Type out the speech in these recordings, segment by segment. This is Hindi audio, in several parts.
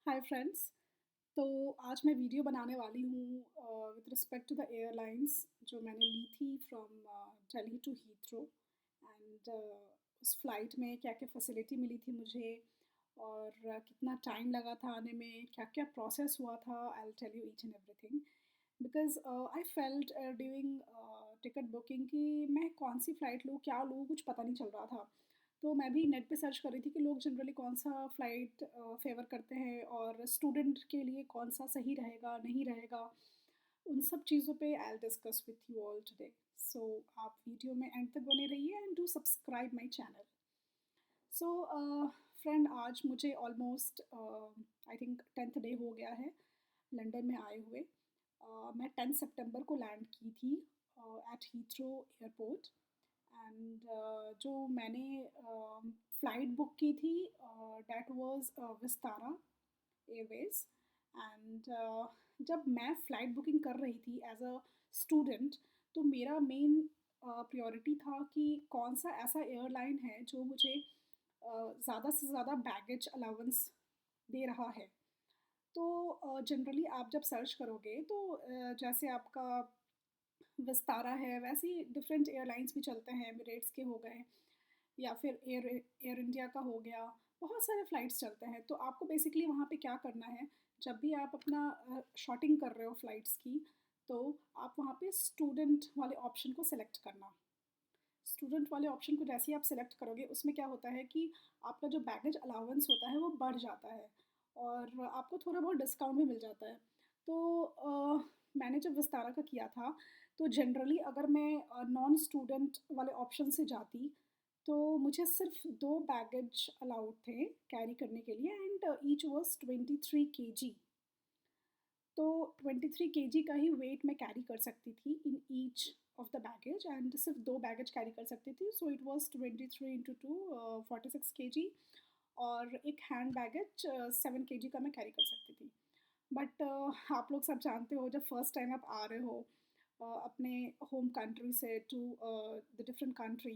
Hi friends. तो आज मैं वीडियो बनाने वाली हूँ with respect to the airlines जो मैंने ली थी from Delhi to Heathrow and उस फ़्लाइट में क्या क्या फैसिलिटी मिली थी मुझे और कितना टाइम लगा था आने में, क्या क्या प्रोसेस हुआ था। I will tell you each and everything because I felt during ticket booking कि मैं कौन सी फ़्लाइट लूँ, क्या लूँ, कुछ पता नहीं चल रहा था। तो मैं भी नेट पे सर्च कर रही थी कि लोग जनरली कौन सा फ़्लाइट फेवर करते हैं और स्टूडेंट के लिए कौन सा सही रहेगा नहीं रहेगा। उन सब चीज़ों पे I discuss with you all today. So आप वीडियो में एंड तक बने रहिए and do subscribe my channel. So friend, आज मुझे almost I think 10th day हो गया है लंदन में आए हुए। मैं 10 सितंबर को लैंड की थी एट हीथ्रो एयरपोर्ट एंड जो मैंने फ़्लाइट बुक की थी that was Vistara Airways and जब मैं फ़्लाइट बुकिंग कर रही थी एज अ स्टूडेंट, तो मेरा मेन प्रायोरिटी था कि कौन सा ऐसा एयरलाइन है जो मुझे ज़्यादा से ज़्यादा बैगेज अलाउंस दे रहा है। तो जनरली आप जब सर्च करोगे तो जैसे आपका विस्तारा है वैसे ही डिफरेंट एयरलाइंस भी चलते हैं, एमिरेट्स के हो गए या फिर एयर एयर इंडिया का हो गया। बहुत सारे फ़्लाइट्स चलते हैं, तो आपको बेसिकली वहाँ पे क्या करना है, जब भी आप अपना शॉटिंग कर रहे हो फ़्लाइट्स की, तो आप वहाँ पे स्टूडेंट वाले ऑप्शन को सिलेक्ट करना। स्टूडेंट वाले ऑप्शन को जैसे ही आप सिलेक्ट करोगे उसमें क्या होता है कि आपका जो बैगेज अलाउंस होता है वो बढ़ जाता है और आपको थोड़ा बहुत डिस्काउंट भी मिल जाता है। तो मैंने जब विस्तारा का किया था, तो जनरली अगर मैं नॉन स्टूडेंट वाले ऑप्शन से जाती तो मुझे सिर्फ 2 बैगेज अलाउड थे कैरी करने के लिए एंड ईच वाज 23 kg। तो 23 kg का ही वेट मैं कैरी कर सकती थी in each of the baggage and सिर्फ 2 बैगेज कैरी कर सकती थी। सो इट वाज 23 × 2 46 kg और एक हैंड बैगेज 7 kg का मैं कैरी कर सकती थी। बट आप लोग सब जानते हो, जब फर्स्ट टाइम आप आ रहे हो अपने होम कंट्री से टू द डिफरेंट कंट्री,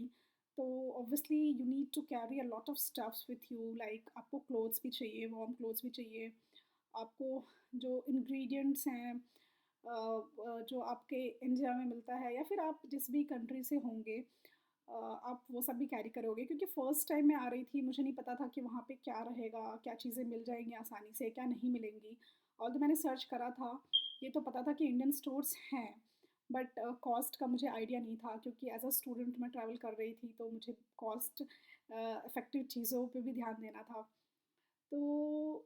तो obviously you need to carry a lot of stuffs with you. Like आपको क्लोथ्स भी चाहिए, वार्म क्लोथ्स भी चाहिए। आपको जो इंग्रेडिएंट्स हैं जो आपके इंडिया में मिलता है या फिर आप जिस भी कंट्री से होंगे, आप वो सब भी कैरी करोगे, क्योंकि फ़र्स्ट टाइम मैं आ रही थी, मुझे नहीं पता था कि वहाँ पे क्या रहेगा, क्या चीज़ें मिल जाएंगी आसानी से, क्या नहीं मिलेंगी। और तो मैंने सर्च करा था, ये तो पता था कि इंडियन स्टोर्स हैं, बट कॉस्ट का मुझे आइडिया नहीं था, क्योंकि एज अ स्टूडेंट मैं ट्रैवल कर रही थी, तो मुझे कॉस्ट इफ़ेक्टिव चीज़ों पे भी ध्यान देना था। तो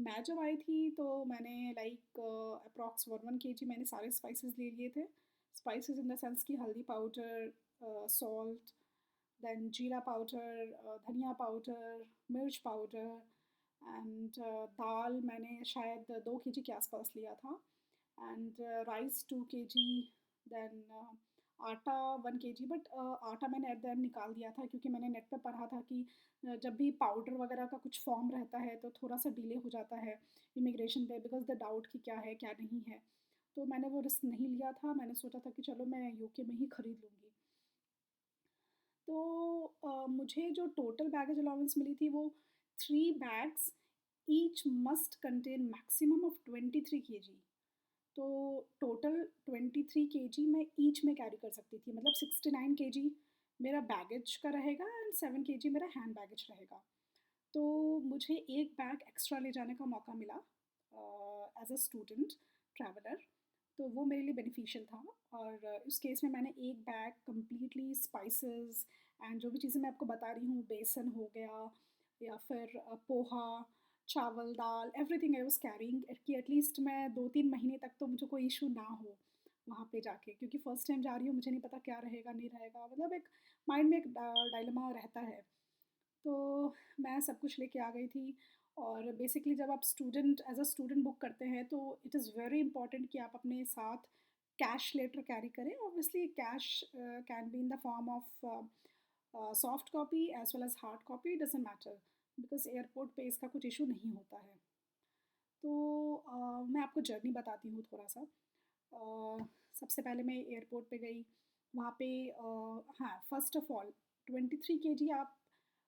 मैं जब आई थी तो मैंने लाइक अप्रॉक्स 1 kg मैंने सारे स्पाइसेस ले लिए थे। स्पाइसेस इन द सेंस कि हल्दी पाउडर, सॉल्ट, देन जीरा पाउडर, धनिया पाउडर, मिर्च पाउडर एंड दाल मैंने शायद 2 kg के आसपास लिया था एंड राइस 2 kg, देन आटा 1 kg। बट आटा मैंने एट द एंड निकाल दिया था, क्योंकि मैंने नेट पे पढ़ा था कि जब भी पाउडर वगैरह का कुछ फॉर्म रहता है तो थोड़ा सा डिले हो जाता है इमिग्रेशन पे, बिकॉज द डाउट कि क्या है क्या नहीं है। तो मैंने वो रिस्क नहीं लिया था, मैंने सोचा था कि चलो मैं यूके में ही ख़रीद लूँगी। तो मुझे जो टोटल बैगेज अलाउंस मिली थी वो 3 bags, each must contain maximum of 23 kg। तो टोटल 23 kg मैं ईच में कैरी कर सकती थी, मतलब 69 kg मेरा बैगेज का रहेगा एंड 7 kg मेरा हैंड बैगेज रहेगा। तो मुझे एक बैग एक्स्ट्रा ले जाने का मौका मिला एज अ स्टूडेंट ट्रैवलर, तो वो मेरे लिए बेनिफिशियल था। और उस केस में मैंने एक बैग कम्प्लीटली स्पाइसेस एंड जो भी चीज़ें मैं आपको बता रही हूँ, बेसन हो गया या फिर पोहा, चावल, दाल, एवरीथिंग आई वाज कैरिंग, कि एटलीस्ट मैं 2-3 महीने तक तो मुझे कोई इशू ना हो वहाँ पे जाके, क्योंकि फ़र्स्ट टाइम जा रही हूँ, मुझे नहीं पता क्या रहेगा नहीं रहेगा, मतलब एक माइंड में एक डायलेमा रहता है। तो मैं सब कुछ लेके आ गई थी। और बेसिकली जब आप student as a student book करते हैं तो इट इज़ वेरी इंपॉर्टेंट कि आप अपने साथ कैश लेटर कैरी करें। Obviously cash can be in the form of soft copy as well as hard copy, doesn't matter, because airport पे इसका कुछ इशू नहीं होता है। तो मैं आपको जर्नी बताती हूँ थोड़ा सा। सबसे पहले मैं एयरपोर्ट पे गई, वहाँ पे हाँ, फर्स्ट ऑफ ऑल 23 kg आप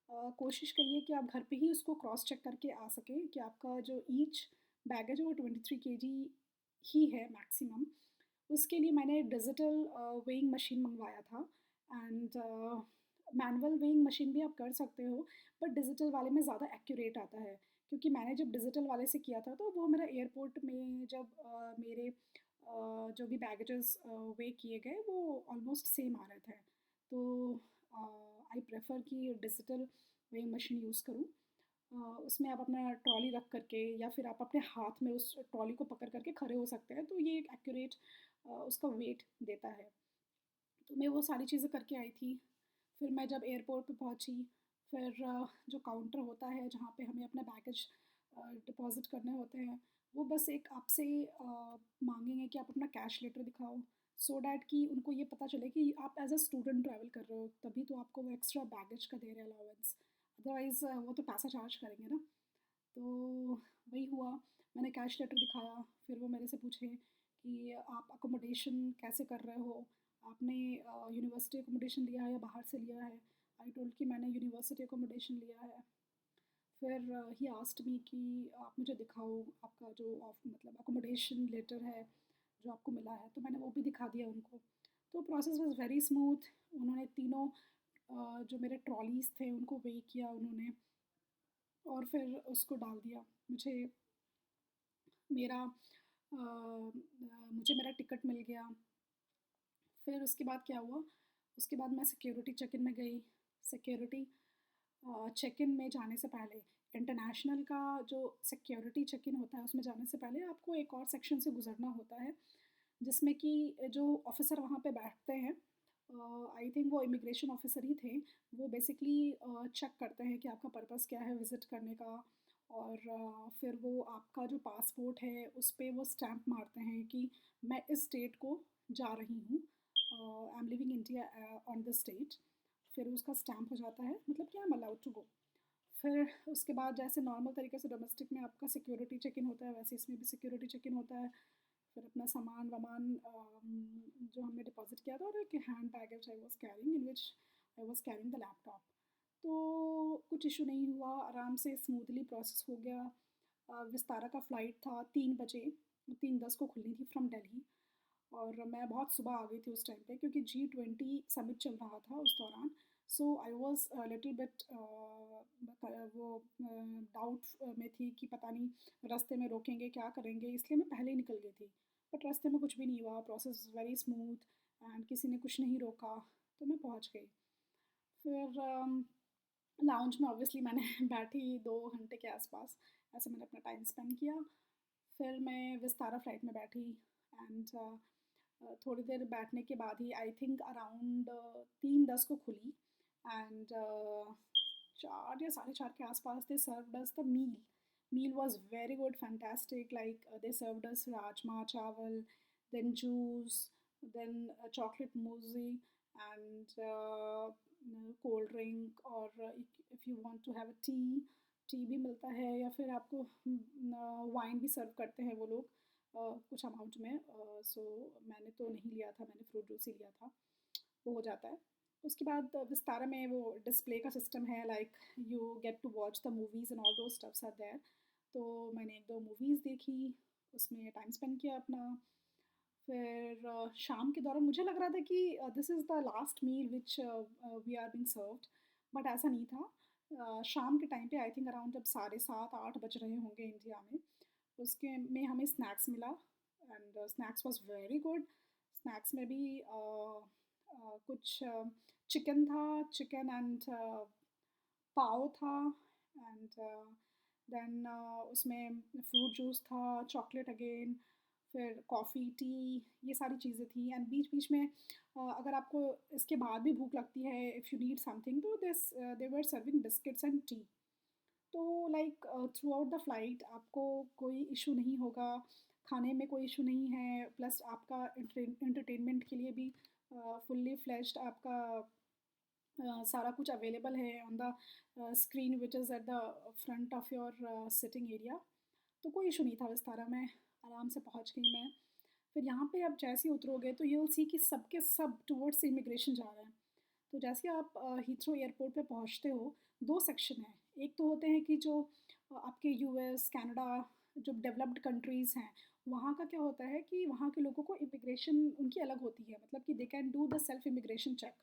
कोशिश करिए कि आप घर पे ही उसको क्रॉस चेक करके आ सकें कि आपका जो ईच बैगेज है वो 23 केजी ही है मैक्सिमम। उसके लिए मैंने डिजिटल वेइंग मशीन मंगवाया था। एंड मैनुअल वेइंग मशीन भी आप कर सकते हो, बट डिजिटल वाले में ज़्यादा एक्यूरेट आता है। क्योंकि मैंने जब डिजिटल वाले से किया था तो वो मेरा एयरपोर्ट में जब मेरे जो भी बैगेजेस वे किए गए वो ऑलमोस्ट सेम आ रहे थे। तो आई प्रेफर कि डिजिटल वेइंग मशीन यूज़ करूँ। उसमें आप अपना ट्रॉली रख करके या फिर आप अपने हाथ में उस ट्रॉली को पकड़ करके खड़े हो सकते हैं, तो ये एक एक्यूरेट उसका वेट देता है। तो मैं वो सारी चीज़ें करके आई थी। फिर मैं जब एयरपोर्ट पे पहुंची, फिर जो काउंटर होता है जहाँ पे हमें अपना बैगेज डिपॉज़िट करने होते हैं, वो बस एक आपसे माँगेंगे कि आप अपना कैश लेटर दिखाओ, सो दैट कि उनको ये पता चले कि आप एज़ अ स्टूडेंट ट्रैवल कर रहे हो, तभी तो आपको वो एक्स्ट्रा बैगेज का दे रहे हैं अलाउंस। अदरवाइज़ वो तो पैसा चार्ज करेंगे ना। तो वही हुआ, मैंने कैश लेटर दिखाया, फिर वो मेरे से पूछे कि आप अकोमोडेशन कैसे कर रहे हो? आपने यूनिवर्सिटी अकोमोडेशन लिया है या बाहर से लिया है? आई टोल्ड कि मैंने यूनिवर्सिटी अकोमोडेशन लिया है। फिर ही आस्क्ड मी कि आप मुझे दिखाओ आपका जो मतलब अकोमोडेशन लेटर है जो आपको मिला है, तो मैंने वो भी दिखा दिया उनको। तो प्रोसेस वाज वेरी स्मूथ। उन्होंने तीनों जो मेरे ट्रॉलीज़ थे उनको वे किया उन्होंने, और फिर उसको डाल दिया। मुझे मेरा मुझे मेरा टिकट मिल गया। फिर उसके बाद क्या हुआ, उसके बाद मैं सिक्योरिटी चेक इन में गई। सिक्योरिटी चेक इन में जाने से पहले, इंटरनेशनल का जो सिक्योरिटी चेक इन होता है उसमें जाने से पहले आपको एक और सेक्शन से गुजरना होता है, जिसमें कि जो ऑफिसर वहाँ पे बैठते हैं, आई थिंक वो इमिग्रेशन ऑफिसर ही थे। वो बेसिकली चेक करते हैं कि आपका पर्पस क्या है विज़िट करने का। और फिर वो आपका जो पासपोर्ट है उस पे वो स्टैंप मारते हैं कि मैं इस स्टेट को जा रही हूँ, I am living India on this state. फिर उसका स्टैम्प हो जाता है, मतलब कि I am allowed to go. फिर उसके बाद जैसे नॉर्मल तरीके से डोमेस्टिक में आपका सिक्योरिटी चेक इन होता है, वैसे इसमें भी सिक्योरिटी चेक इन होता है। फिर अपना सामान वामान जो हमने डिपॉजिट किया था, और एक hand baggage I was carrying in which I was carrying the laptop. तो कुछ इशू नहीं हुआ, आराम से स्मूथली प्रोसेस हो गया। विस्तारा का फ़्लाइट था 3 बजे, 3:10 को खुलनी थी फ्रॉम दिल्ली। और मैं बहुत सुबह आ गई थी उस टाइम पे, क्योंकि G20 समिट चल रहा था उस दौरान। सो आई वॉज लिटिल बिट वो डाउट में थी कि पता नहीं रास्ते में रोकेंगे क्या करेंगे, इसलिए मैं पहले ही निकल गई थी। बट रास्ते में कुछ भी नहीं हुआ, प्रोसेस वेरी स्मूथ, एंड किसी ने कुछ नहीं रोका, तो मैं पहुंच गई। फिर लाउंज में ऑब्वियसली मैंने बैठी 2 घंटे के आसपास, ऐसे मैंने अपना टाइम स्पेंड किया। फिर मैं विस्तारा फ्लाइट में बैठी। एंड थोड़ी देर बैठने के बाद ही, आई थिंक अराउंड 3:10 को खुली। एंड 4 या 4:30 के आसपास they served us the meal. Meal was very good, fantastic, like they served us rajma chawal, then juice, then chocolate mousse, and cold drink, और if you want to have a tea, tea भी मिलता है, या फिर आपको वाइन भी सर्व करते हैं वो लोग कुछ अमाउंट में। सो मैंने तो नहीं लिया था, मैंने फ्रूट जूस ही लिया था, वो हो जाता है। उसके बाद विस्तारा में वो डिस्प्ले का सिस्टम है, like you get to watch the movies and all those stuffs are there. तो मैंने 1-2 मूवीज़ देखी, उसमें टाइम स्पेंड किया अपना। फिर शाम के दौरान मुझे लग रहा था कि this is the last meal which we are being served, but ऐसा नहीं था। शाम के टाइम पे आई थिंक अराउंड जब 7:30-8 बज रहे होंगे इंडिया में, उसके में हमें स्नैक्स मिला। And snacks was very good. Snacks में भी कुछ चिकन था, चिकन एंड पाव था। एंड देन उसमें फ्रूट जूस था, चॉकलेट अगेन, फिर कॉफ़ी, टी, ये सारी चीज़ें थी। एंड बीच बीच में अगर आपको इसके बाद भी भूख लगती है, इफ़ यू नीड समथिंग, तो this they were serving biscuits and tea. तो like throughout the flight आपको कोई इशू नहीं होगा, खाने में कोई इशू नहीं है, प्लस आपका एंटरटेनमेंट के लिए भी फुल्ली फ्लेश्ड आपका सारा कुछ अवेलेबल है on the screen which is at the front of your sitting area. तो कोई इशू नहीं था विस्तारा में, आराम से पहुंच गई मैं। फिर यहाँ पे आप जैसे ही उतरोगे तो यू विल सी कि सबके सब टुवर्ड्स इमिग्रेशन जा रहे हैं। तो जैसे ही आप हीथ्रो एयरपोर्ट पे पहुँचते हो, दो सेक्शन हैं। एक तो होते हैं कि जो आपके यूएस, कनाडा, जो डेवलप्ड कंट्रीज़ हैं, वहाँ का क्या होता है कि वहाँ के लोगों को इमिग्रेशन उनकी अलग होती है, मतलब कि they can do the self immigration check,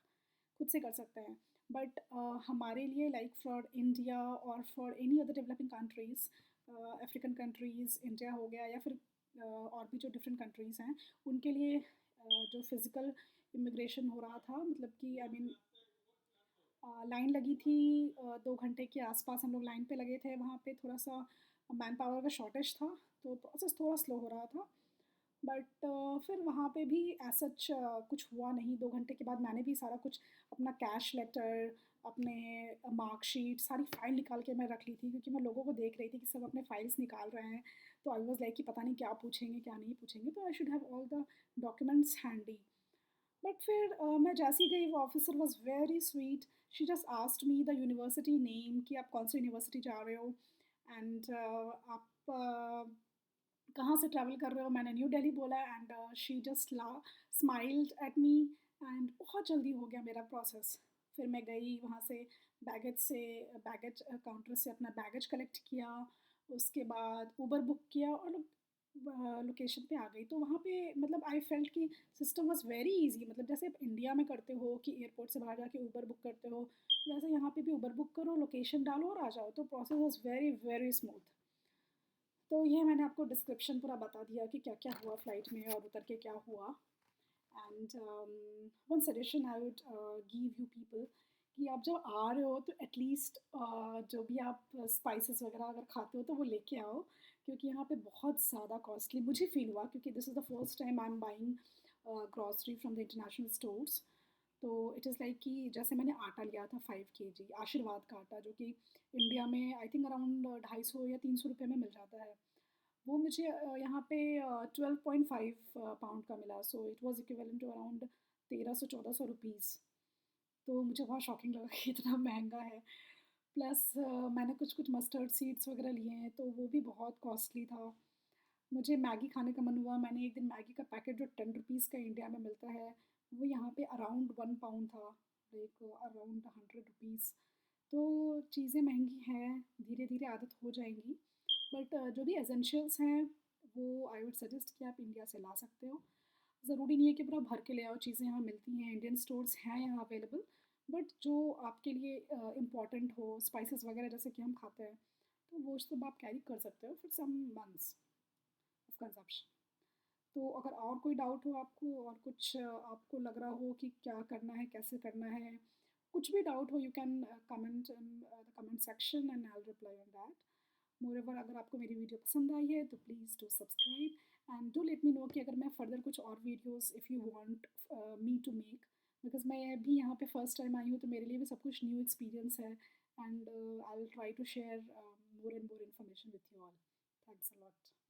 खुद से कर सकते हैं। बट हमारे लिए लाइक फॉर इंडिया और for any other developing countries, African countries, India हो गया या फिर और भी जो डिफरेंट कंट्रीज़ हैं, उनके लिए जो फिज़िकल इमिग्रेशन हो रहा था, मतलब कि आई मीन लाइन लगी थी 2 घंटे के आसपास हम लोग लाइन पे लगे थे। वहाँ पे थोड़ा-सा मैन पावर का शॉर्टेज था, तो प्रोसेस थोड़ा स्लो हो रहा था। बट फिर वहाँ पे भी एज़ सच कुछ हुआ नहीं। 2 घंटे के बाद मैंने भी सारा कुछ अपना कैश लेटर, अपने मार्कशीट, सारी फ़ाइल निकाल के मैं रख ली थी, क्योंकि मैं लोगों को देख रही थी कि सब अपने फ़ाइल्स निकाल रहे हैं। तो आई वाज़ लाइक कि पता नहीं क्या पूछेंगे, क्या नहीं पूछेंगे, तो I should have all the documents handy. But फिर मैं जैसे ही गई, वो officer was very sweet. She just asked me the university name, कि आप कौन सी यूनिवर्सिटी जा रहे हो, एंड आप कहाँ से ट्रैवल कर रहे हो। मैंने न्यू दिल्ली बोला, एंड शी जस्ट ला स्माइल्ड एट मी, एंड बहुत जल्दी हो गया मेरा प्रोसेस। फिर मैं गई वहाँ से बैगेज काउंटर से अपना बैगेज कलेक्ट किया। उसके बाद ऊबर बुक किया और लोकेशन पे आ गई। तो वहाँ पे मतलब आई फेल्ट कि सिस्टम वाज़ वेरी ईज़ी। मतलब जैसे आप इंडिया में करते हो कि एयरपोर्ट से बाहर जाके ऊबर बुक करते हो, वैसे यहाँ पे भी ऊबर बुक करो, लोकेशन डालो और आ जाओ। तो process was very very smooth. तो ये मैंने आपको डिस्क्रिप्शन पूरा बता दिया कि क्या क्या हुआ फ़्लाइट में और उतर के क्या हुआ। And one suggestion I would give you people, कि आप जब आ रहे हो तो एटलीस्ट जो भी आप स्पाइसेस वगैरह अगर खाते हो तो वो लेके आओ, क्योंकि यहाँ पे बहुत ज़्यादा कॉस्टली मुझे फील हुआ, क्योंकि this is the first time I am buying grocery from the international stores. तो इट इज़ लाइक कि जैसे मैंने आटा लिया था 5 kg आशीर्वाद का आटा, जो कि इंडिया में आई थिंक अराउंड 250 या 300 रुपये में मिल जाता है। वो मुझे यहाँ पे 12.5 पाउंड का मिला। So it was equivalent to around 1300-1400 rupees. तो मुझे बहुत शॉकिंग लगा कि इतना महंगा है। प्लस मैंने कुछ कुछ मस्टर्ड सीड्स वगैरह लिए हैं, तो वो भी बहुत कॉस्टली था। मुझे मैगी खाने का मन हुआ। मैंने एक दिन मैगी का पैकेट जो 10 रुपीज़ का इंडिया में मिलता है, वो यहाँ पे अराउंड 1 पाउंड था, लाइक अराउंड 100 रुपीज़। तो चीज़ें महंगी हैं, धीरे धीरे आदत हो जाएंगी। बट जो भी एसेंशियल्स हैं, वो आई वुड सजेस्ट कि आप इंडिया से ला सकते हो। ज़रूरी नहीं है कि पूरा भर के ले आओ, चीज़ें यहाँ मिलती हैं, इंडियन स्टोर्स हैं यहाँ अवेलेबल। बट जो आपके लिए इम्पॉर्टेंट हो, स्पाइसेस वगैरह जैसे कि हम खाते हैं, तो वो सब आप कैरी कर सकते हो for some months of consumption. तो अगर और कोई डाउट हो आपको, और कुछ आपको लग रहा हो कि क्या करना है, कैसे करना है, कुछ भी डाउट हो, you can comment in the comment section and I will reply on that. Moreover, अगर आपको मेरी वीडियो पसंद आई है तो please do subscribe and do let me know कि अगर मैं फर्दर कुछ और videos if you want me to make, because मैं भी यहाँ पे फर्स्ट टाइम आई हूँ, तो मेरे लिए भी सब कुछ न्यू एक्सपीरियंस है। And I will try to share more and more information with you all. Thanks a lot.